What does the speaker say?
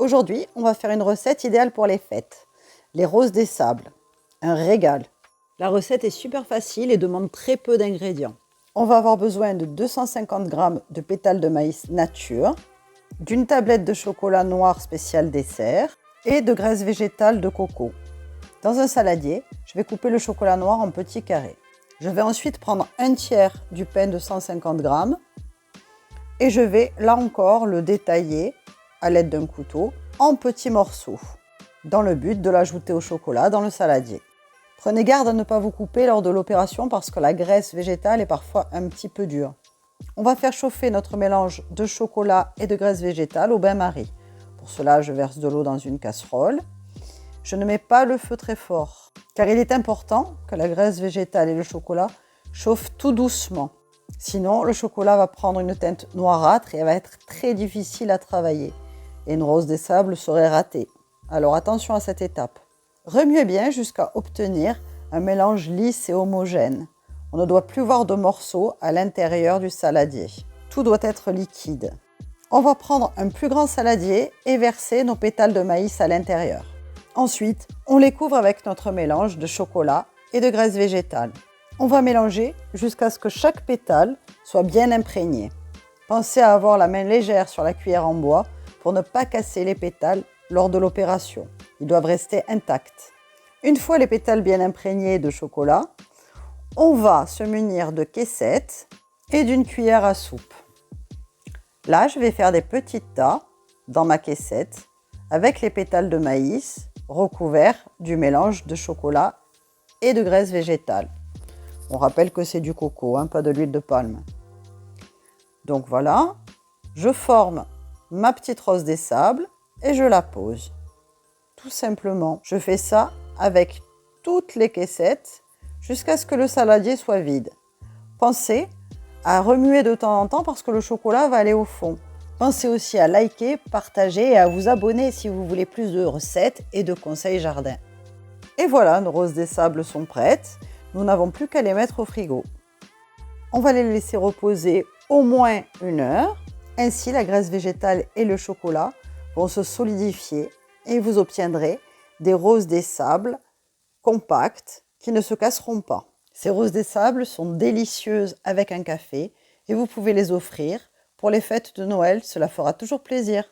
Aujourd'hui, on va faire une recette idéale pour les fêtes. Les roses des sables. Un régal. La recette est super facile et demande très peu d'ingrédients. On va avoir besoin de 250 g de pétales de maïs nature, d'une tablette de chocolat noir spécial dessert et de graisse végétale de coco. Dans un saladier, je vais couper le chocolat noir en petits carrés. Je vais ensuite prendre un tiers du pain de 150 g et je vais là encore le détailler à l'aide d'un couteau en petits morceaux dans le but de l'ajouter au chocolat dans le saladier. Prenez garde à ne pas vous couper lors de l'opération parce que la graisse végétale est parfois un petit peu dure. On va faire chauffer notre mélange de chocolat et de graisse végétale au bain-marie. Pour cela, je verse de l'eau dans une casserole. Je ne mets pas le feu très fort car il est important que la graisse végétale et le chocolat chauffent tout doucement. Sinon, le chocolat va prendre une teinte noirâtre et elle va être très difficile à travailler. Et une rose des sables serait ratée. Alors attention à cette étape. Remuez bien jusqu'à obtenir un mélange lisse et homogène. On ne doit plus voir de morceaux à l'intérieur du saladier. Tout doit être liquide. On va prendre un plus grand saladier et verser nos pétales de maïs à l'intérieur. Ensuite, on les couvre avec notre mélange de chocolat et de graisse végétale. On va mélanger jusqu'à ce que chaque pétale soit bien imprégné. Pensez à avoir la main légère sur la cuillère en bois pour ne pas casser les pétales lors de l'opération. Ils doivent rester intacts. Une fois les pétales bien imprégnés de chocolat, on va se munir de caissettes et d'une cuillère à soupe. Là, je vais faire des petits tas dans ma caissette avec les pétales de maïs recouverts du mélange de chocolat et de graisse végétale. On rappelle que c'est du coco, pas de l'huile de palme. Donc voilà, je forme ma petite rose des sables et je la pose. Tout simplement, je fais ça avec toutes les caissettes jusqu'à ce que le saladier soit vide. Pensez à remuer de temps en temps parce que le chocolat va aller au fond. Pensez aussi à liker, partager et à vous abonner si vous voulez plus de recettes et de conseils jardin. Et voilà, nos roses des sables sont prêtes. Nous n'avons plus qu'à les mettre au frigo. On va les laisser reposer au moins 1 heure. Ainsi, la graisse végétale et le chocolat vont se solidifier et vous obtiendrez des roses des sables compactes qui ne se casseront pas. Ces roses des sables sont délicieuses avec un café et vous pouvez les offrir. Pour les fêtes de Noël, cela fera toujours plaisir.